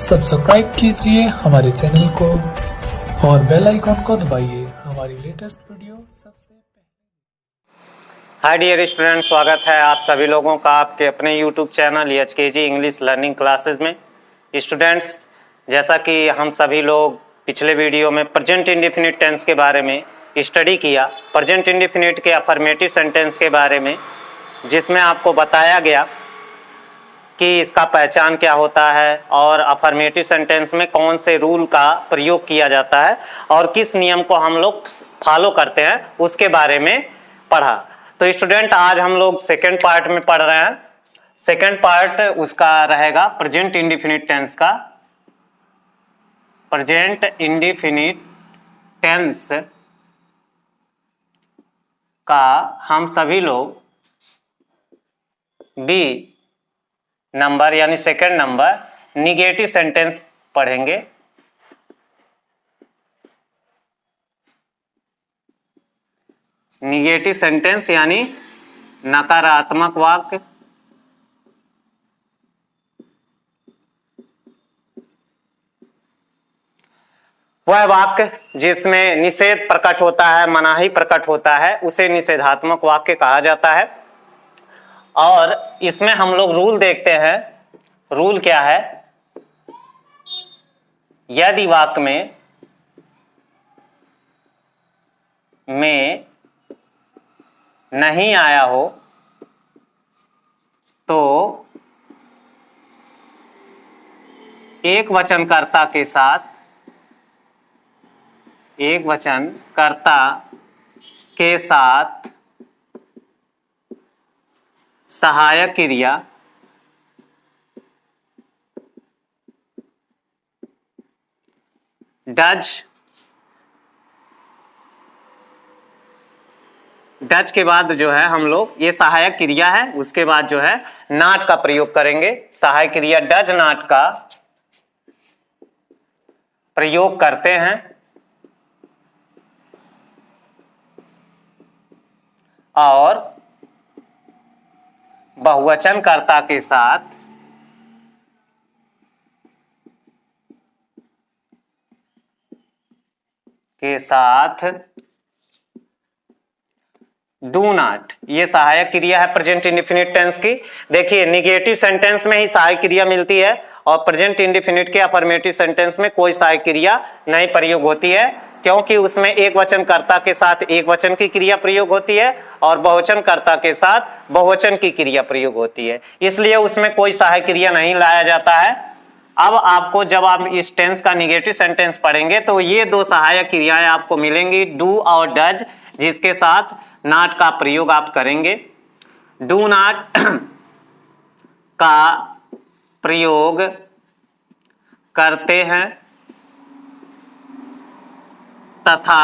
Subscribe कीजिए हमारे channel को और बेल आइकॉन को दबाइए हमारी लेटेस्ट वीडियो सबसे पहले। हाय डियर स्टूडेंट, स्वागत है आप सभी लोगों का आपके अपने YouTube channel EHKG English learning classes में। स्टूडेंट्स, जैसा कि हम सभी लोग पिछले वीडियो में प्रेजेंट इंडेफिनिट टेंस के बारे में स्टडी किया, प्रेजेंट इंडेफिनिट के अफर्मेटिव सेंटेंस के बारे में, जिसमें आपको बताया गया कि इसका पहचान क्या होता है और अफर्मेटिव सेंटेंस में कौन से रूल का प्रयोग किया जाता है और किस नियम को हम लोग फॉलो करते हैं उसके बारे में पढ़ा। तो स्टूडेंट, आज हम लोग सेकेंड पार्ट में पढ़ रहे हैं। सेकेंड पार्ट उसका रहेगा प्रेजेंट इंडेफिनिट टेंस का। प्रेजेंट इंडेफिनिट टेंस का हम सभी लोग बी नंबर यानी सेकंड नंबर निगेटिव सेंटेंस पढ़ेंगे। निगेटिव सेंटेंस यानी नकारात्मक वाक्य। वह वाक्य जिसमें निषेध प्रकट होता है, मनाही प्रकट होता है, उसे निषेधात्मक वाक्य कहा जाता है। और इसमें हम लोग रूल देखते हैं। रूल क्या है? यदि वाक्य में नहीं आया हो तो एक वचनकर्ता के साथ सहायक क्रिया डज के बाद जो है हम लोग, ये सहायक क्रिया है, उसके बाद जो है नॉट का प्रयोग करेंगे। सहायक क्रिया डज नॉट का प्रयोग करते हैं और बहुवचनकर्ता के साथ डू नॉट, ये सहायक क्रिया है प्रेजेंट इंडेफिनिट टेंस की। देखिए, निगेटिव सेंटेंस में ही सहायक क्रिया मिलती है और प्रेजेंट इंडेफिनिट के अफर्मेटिव सेंटेंस में कोई सहायक क्रिया नहीं प्रयोग होती है, क्योंकि उसमें एक वचनकर्ता के साथ एक वचन की क्रिया प्रयोग होती है और बहुवचनकर्ता के साथ बहुवचन की क्रिया प्रयोग होती है, इसलिए उसमें कोई सहायक क्रिया नहीं लाया जाता है। अब आपको, जब आप इस टेंस का निगेटिव सेंटेंस पढ़ेंगे तो ये दो सहायक क्रियाएं आपको मिलेंगी, डू और डज, जिसके साथ नॉट का प्रयोग आप करेंगे। डू नॉट का प्रयोग करते हैं तथा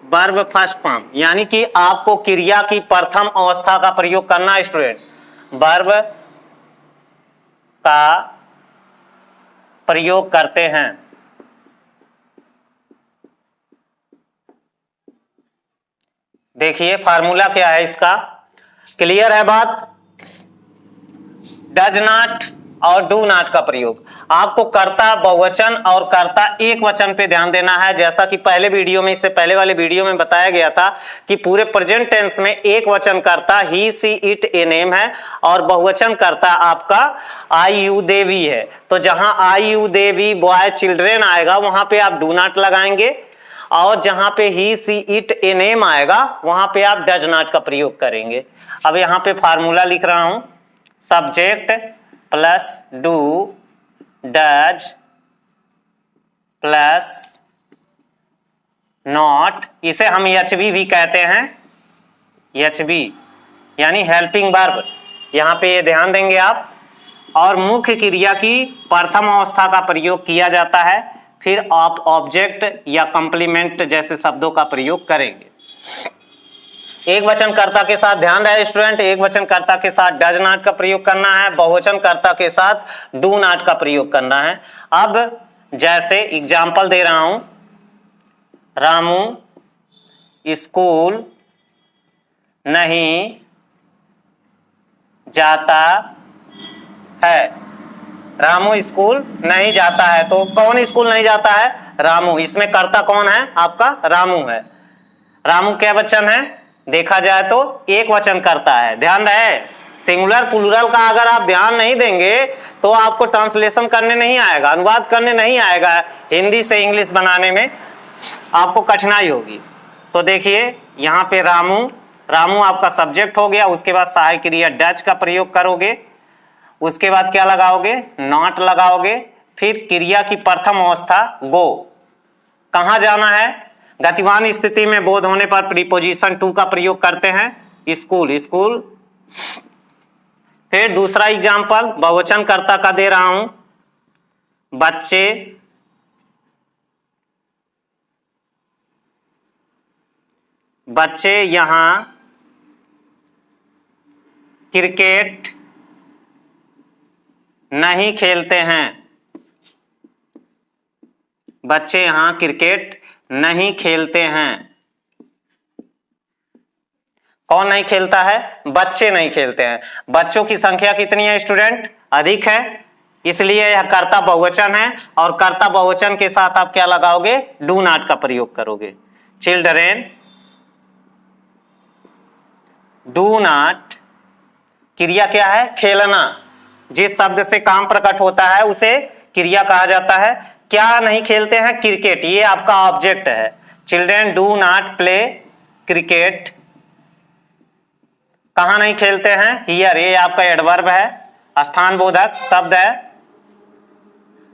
वर्ब फर्स्ट फॉर्म, यानी कि आपको क्रिया की प्रथम अवस्था का प्रयोग करना है स्टूडेंट। वर्ब का प्रयोग करते हैं। देखिए फार्मूला क्या है इसका, क्लियर है बात? डज नॉट और डू नॉट का प्रयोग, आपको कर्ता बहुवचन और कर्ता एक वचन पे ध्यान देना है। जैसा कि पहले वीडियो में, इससे पहले वाले वीडियो में बताया गया था कि पूरे प्रेजेंट टेंस में एक वचन कर्ता ही, सी, इट, ए नेम है और बहुवचन कर्ता आपका आई, यू, दे, वी है। तो जहां I, you, they, we, boy, children आएगा वहां पे आप डू नॉट लगाएंगे और जहां पे ही, सी, इट, ए नेम आएगा वहां पे आप डज नॉट का प्रयोग करेंगे। अब यहां पे फार्मूला लिख रहा हूं, subject plus do does plus not, इसे हम एचबी भी कहते हैं। एचबी यानी हेल्पिंग वर्ब, यहां पे ये ध्यान देंगे आप। और मुख्य क्रिया की प्रथम अवस्था का प्रयोग किया जाता है, फिर आप ऑब्जेक्ट या कंप्लीमेंट जैसे शब्दों का प्रयोग करेंगे। एक वचनकर्ता के साथ, ध्यान रहे स्टूडेंट, एक वचनकर्ता के साथ डज नॉट का प्रयोग करना है, बहुवचनकर्ता के साथ डू नॉट का प्रयोग करना है। अब जैसे एग्जाम्पल दे रहा हूं, रामू स्कूल नहीं जाता है, रामू स्कूल नहीं जाता है। तो कौन स्कूल नहीं जाता है? रामू। इसमें कर्ता कौन है? आपका रामू है। रामू क्या वचन है? देखा जाए तो एक वचन करता है। ध्यान रहे, सिंगुलर प्लूरल का अगर आप ध्यान नहीं देंगे तो आपको ट्रांसलेशन करने नहीं आएगा, अनुवाद करने नहीं आएगा, हिंदी से इंग्लिश बनाने में आपको कठिनाई होगी। तो देखिए यहां पे रामू, रामू आपका सब्जेक्ट हो गया। उसके बाद सहायक क्रिया डच का प्रयोग करोगे। उसके बाद क्या लगाओगे? नॉट लगाओगे। फिर क्रिया की प्रथम अवस्था गो। कहां जाना है? गतिवान स्थिति में बोध होने पर प्रीपोजिशन टू का प्रयोग करते हैं, स्कूल, स्कूल। फिर दूसरा एग्जाम्पल बहुवचन कर्ता का दे रहा हूं, बच्चे, बच्चे यहां क्रिकेट नहीं खेलते हैं। बच्चे यहां क्रिकेट नहीं खेलते हैं। कौन नहीं खेलता है? बच्चे नहीं खेलते हैं। बच्चों की संख्या कितनी है स्टूडेंट? अधिक है, इसलिए यह कर्ता बहुवचन है। और कर्ता बहुवचन के साथ आप क्या लगाओगे? डू नॉट का प्रयोग करोगे। चिल्ड्रेन डू नॉट, क्रिया क्या है? खेलना। जिस शब्द से काम प्रकट होता है उसे क्रिया कहा जाता है। क्या नहीं खेलते हैं? क्रिकेट, ये आपका ऑब्जेक्ट है। Children do not play cricket. कहां नहीं खेलते हैं? हियर, ये आपका एडवर्ब है, स्थान बोधक शब्द है।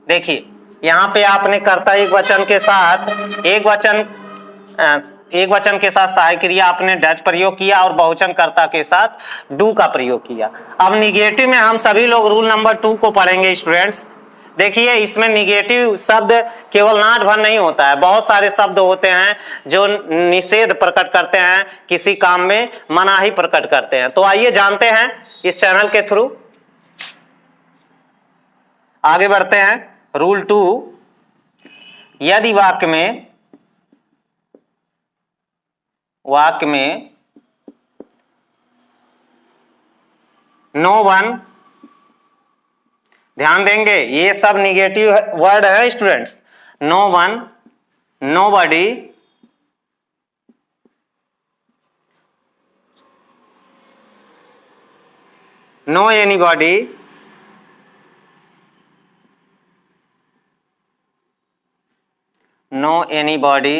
देखिए यहां पे आपने कर्ता एक वचन के साथ एक वचन के साथ सहायक क्रिया आपने डच प्रयोग किया और बहुवचन कर्ता के साथ डू का प्रयोग किया। अब निगेटिव में हम सभी लोग रूल नंबर 2 को पढ़ेंगे स्टूडेंट्स। देखिए इसमें निगेटिव शब्द केवल नॉट भर नहीं होता है, बहुत सारे शब्द होते हैं जो निषेध प्रकट करते हैं, किसी काम में मनाही प्रकट करते हैं। तो आइए जानते हैं इस चैनल के थ्रू, आगे बढ़ते हैं। रूल 2, यदि वाक्य में नो वन, ध्यान देंगे ये सब निगेटिव वर्ड है students. No one, nobody, no anybody, no anybody,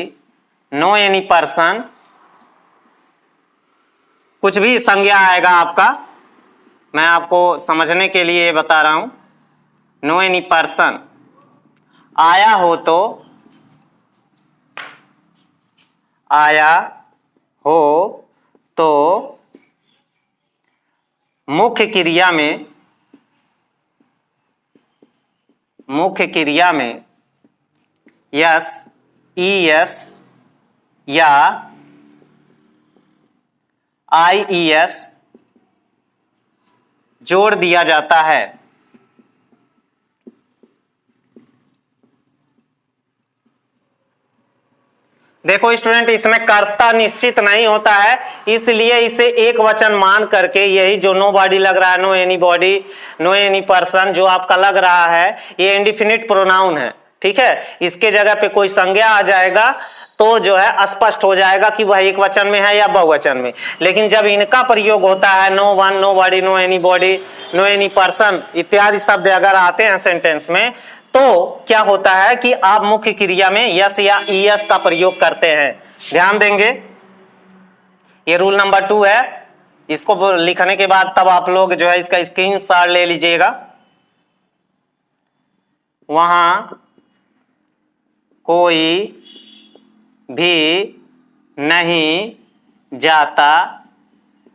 no any person, कुछ भी संज्ञा आएगा आपका, मैं आपको समझने के लिए बता रहा हूं। नो एनी पर्सन, आया हो तो, आया हो तो मुख्य क्रिया में यस, ईएस या आईईएस जोड़ दिया जाता है। देखो स्टूडेंट, इसमें कर्ता निश्चित नहीं होता है, इसलिए इसे एक वचन मान करके, यही जो नो बॉडी लग रहा है, no anybody, no any person जो आपका लग रहा है, ये इंडिफिनिट प्रोनाउन है, ठीक है। इसके जगह पे कोई संज्ञा आ जाएगा तो जो है स्पष्ट हो जाएगा कि वह एक वचन में है या बहुवचन में। लेकिन जब इनका प्रयोग होता है, no one, nobody, no anybody, no any person इत्यादि शब्द अगर आते हैं सेंटेंस में, तो क्या होता है कि आप मुख्य क्रिया में यस या ईएस का प्रयोग करते हैं। ध्यान देंगे, ये रूल नंबर 2 है। इसको लिखने के बाद तब आप लोग जो है इसका स्क्रीनशॉट ले लीजिएगा। वहां कोई भी नहीं जाता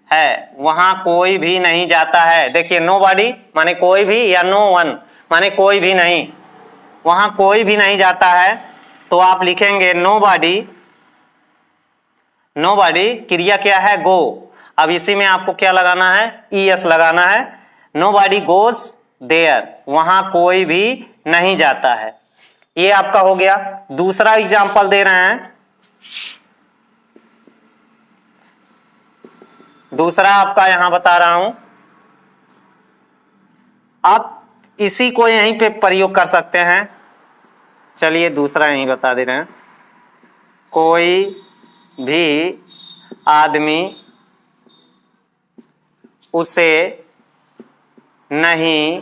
है, वहां कोई भी नहीं जाता है। देखिए नो बॉडी माने कोई भी, या नो वन माने कोई भी नहीं, वहां कोई भी नहीं जाता है। तो आप लिखेंगे नो बॉडी, नो बॉडी क्रिया क्या है? गो। अब इसी में आपको क्या लगाना है? ईएस लगाना है। नो बॉडी गोज देयर, वहां कोई भी नहीं जाता है। ये आपका हो गया। दूसरा एग्जांपल दे रहे हैं, दूसरा आपका यहां बता रहा हूं। अब इसी को यहीं पे प्रयोग कर सकते हैं। चलिए दूसरा यहीं बता दे रहे हैं। कोई भी आदमी उसे नहीं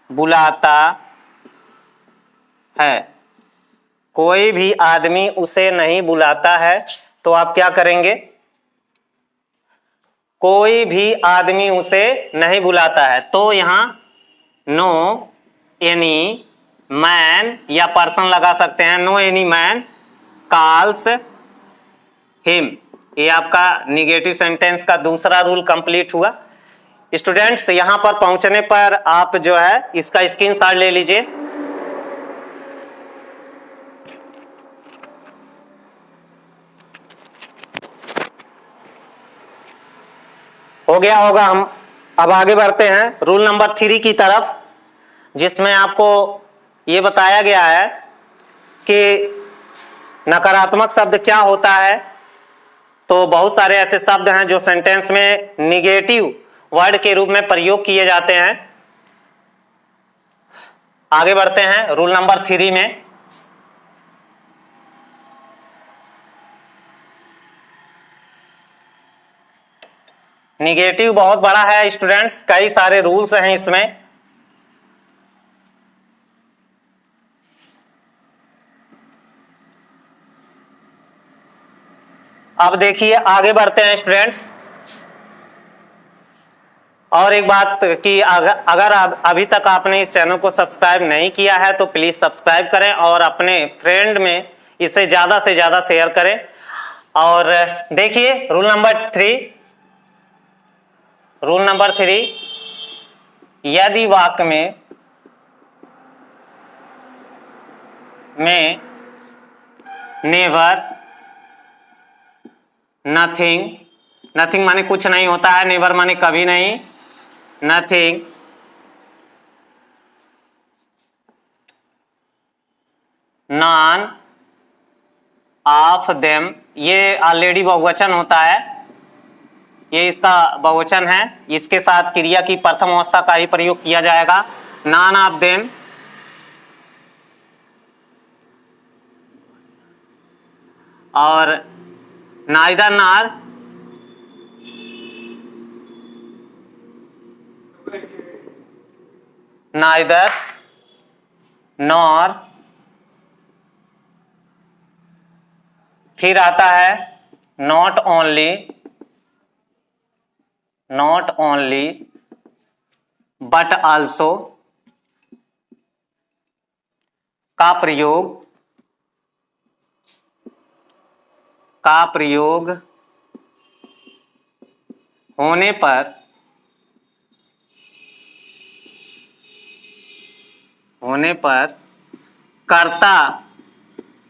बुलाता है। कोई भी आदमी उसे नहीं बुलाता है, तो आप क्या करेंगे? कोई भी आदमी उसे नहीं बुलाता है, तो यहां नो एनी मैन या पर्सन लगा सकते हैं। No any man calls him. ये आपका निगेटिव सेंटेंस का दूसरा रूल कंप्लीट हुआ। स्टूडेंट्स, यहां पर पहुंचने पर आप जो है इसका स्क्रीनशॉट ले लीजिए। हो गया होगा। हम अब आगे बढ़ते हैं रूल नंबर 3 की तरफ, जिसमें आपको ये बताया गया है कि नकारात्मक शब्द क्या होता है। तो बहुत सारे ऐसे शब्द हैं जो सेंटेंस में निगेटिव वर्ड के रूप में प्रयोग किए जाते हैं। आगे बढ़ते हैं रूल नंबर 3 में। निगेटिव बहुत बड़ा है स्टूडेंट्स, कई सारे रूल्स हैं इसमें। अब देखिए आगे बढ़ते हैं स्टूडेंट्स। और एक बात कि अगर अभी तक आपने इस चैनल को सब्सक्राइब नहीं किया है तो प्लीज सब्सक्राइब करें और अपने फ्रेंड में इसे ज्यादा से ज्यादा शेयर करें। और देखिए रूल नंबर 3, यदि वाक्य में नेवर, नथिंग माने कुछ नहीं होता है, नेवर माने कभी नहीं, नथिंग, नॉन ऑफ देम, ये ऑलरेडी बहुवचन होता है, ये इसका बहुवचन है। इसके साथ क्रिया की प्रथम अवस्था का ही प्रयोग किया जाएगा। नॉन ऑफ देम, और नाइदर नॉर, नाइदर नॉर, फिर आता है नॉट ओनली बट आल्सो का प्रयोग होने पर कर्ता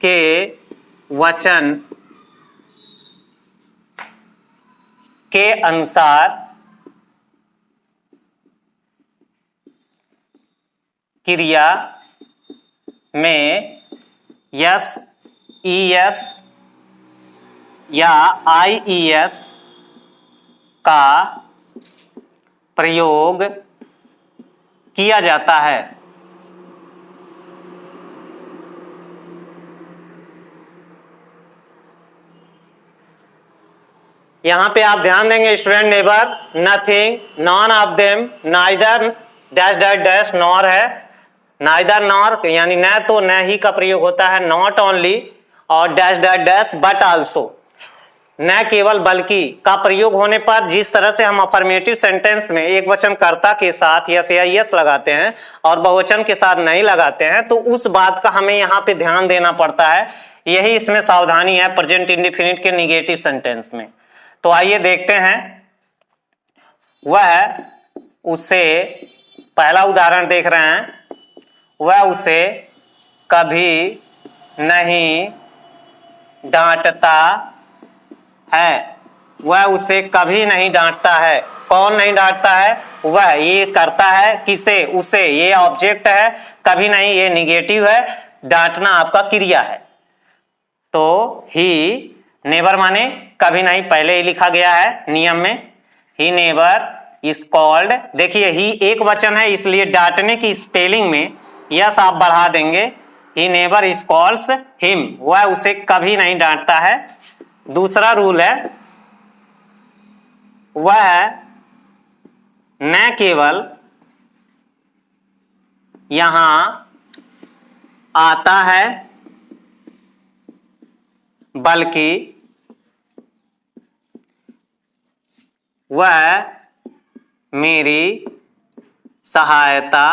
के वचन के अनुसार क्रिया में यस, ईएस या आईईएस का प्रयोग किया जाता है। यहां पे आप ध्यान देंगे student, never, nothing, non of them, neither dash dash dash nor है। नाइदर नॉर यानी न तो न ही का प्रयोग होता है, नॉट ओनली और dash dash dash but also, न केवल बल्कि का प्रयोग होने पर जिस तरह से हम अफर्मेटिव सेंटेंस में एक वचन कर्ता के साथ यस या यस लगाते हैं और बहुवचन के साथ नहीं लगाते हैं, तो उस बात का हमें यहाँ पे ध्यान देना पड़ता है। यही इसमें सावधानी है प्रेजेंट इंडेफिनिट के निगेटिव सेंटेंस में। तो आइए देखते हैं। वह उसे, पहला उदाहरण देख रहे हैं, वह उसे कभी नहीं डांटता है। वह उसे कभी नहीं डांटता है। कौन नहीं डांटता है? वह, ये करता है किसे? उसे, ये ऑब्जेक्ट है, कभी नहीं ये निगेटिव है, डांटना आपका क्रिया है। तो ही नेवर माने कभी नहीं, पहले ही लिखा गया है नियम में, ही नेवर इज कॉल्ड, देखिए ही एक वचन है इसलिए डांटने की स्पेलिंग में यस आप बढ़ा देंगे, he never is calls him, वह उसे कभी नहीं डांटता है। दूसरा रूल है वह न केवल यहां आता है बल्कि वह मेरी सहायता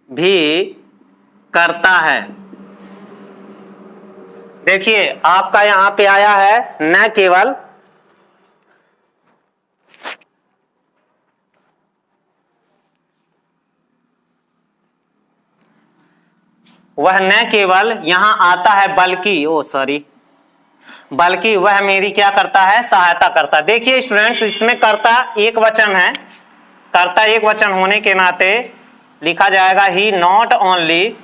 भी करता है। देखिए आपका यहां पे आया है न केवल, वह न केवल यहां आता है बल्कि वह मेरी क्या करता है, सहायता करता है। देखिए स्टूडेंट्स इसमें कर्ता एक वचन है, कर्ता एक वचन होने के नाते लिखा जाएगा ही नॉट ओनली,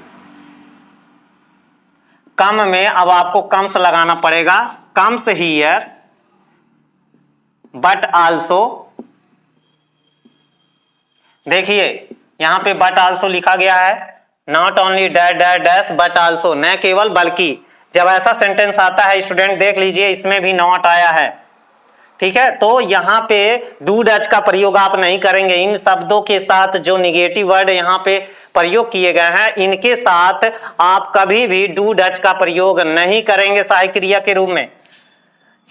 कम में अब आपको कम्स लगाना पड़ेगा, कम्स हियर बट आल्सो, देखिए यहां पे बट आल्सो लिखा गया है, not only dash dash dash but also, न केवल बल्कि। जब ऐसा सेंटेंस आता है स्टूडेंट देख लीजिए इसमें भी नॉट आया है, ठीक है, तो यहां पे डू डच का प्रयोग आप नहीं करेंगे। इन शब्दों के साथ जो निगेटिव वर्ड यहां पे प्रयोग किए गए हैं इनके साथ आप कभी भी डू डच का प्रयोग नहीं करेंगे सहायक क्रिया के रूप में।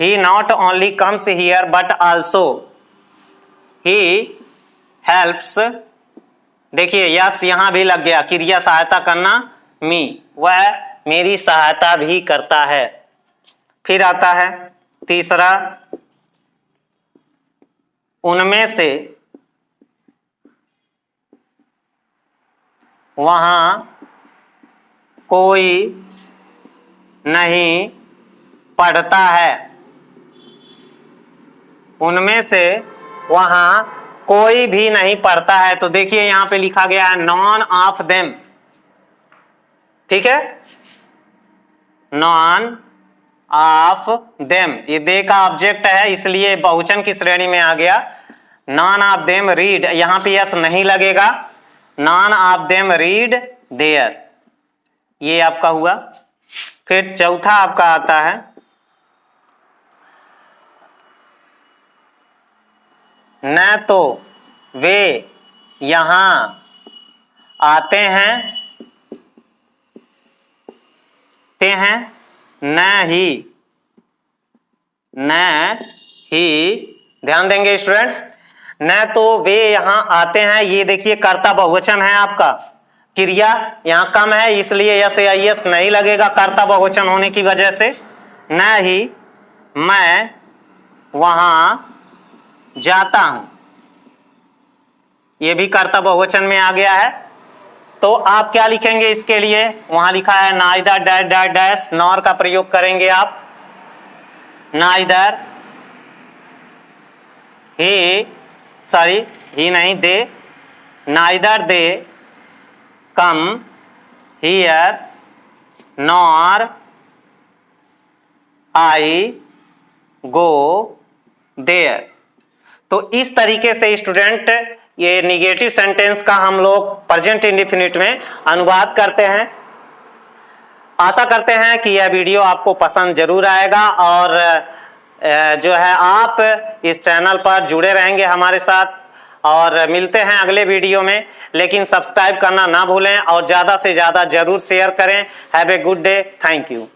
He not only comes here but also he helps, देखिए यस यहां भी लग गया, क्रिया सहायता करना मी, वह मेरी सहायता भी करता है। फिर आता है तीसरा, उनमें से वहां कोई नहीं पढ़ता है, उनमें से वहां कोई भी नहीं पढ़ता है, तो देखिए यहां पे लिखा गया है नॉन ऑफ देम, ठीक है, नॉन ऑफ देम, ये दे का ऑब्जेक्ट है इसलिए बहुवचन की श्रेणी में आ गया। नॉन ऑफ देम रीड, यहां पे यस नहीं लगेगा, none of them read there, ये आपका हुआ। फिर चौथा आपका आता है न तो वे यहां आते हैं न ही, ध्यान देंगे स्टूडेंट्स, न तो वे यहां आते हैं, ये देखिए कर्ता बहुवचन है आपका, क्रिया यहां कम है इसलिए यस या यस नहीं लगेगा कर्ता बहुवचन होने की वजह से। न ही मैं वहां जाता हूं, ये भी कर्ता बहुवचन में आ गया है, तो आप क्या लिखेंगे इसके लिए, वहां लिखा है neither dash dash dash, nor का प्रयोग करेंगे आप, नाइदर ही नहीं दे, neither they come here nor I go there. तो इस तरीके से स्टूडेंट ये निगेटिव सेंटेंस का हम लोग प्रेजेंट इंडेफिनिट में अनुवाद करते हैं। आशा करते हैं कि यह वीडियो आपको पसंद जरूर आएगा और जो है आप इस चैनल पर जुड़े रहेंगे हमारे साथ, और मिलते हैं अगले वीडियो में। लेकिन सब्सक्राइब करना ना भूलें और ज़्यादा से ज़्यादा जरूर शेयर करें। Have a good day, thank you.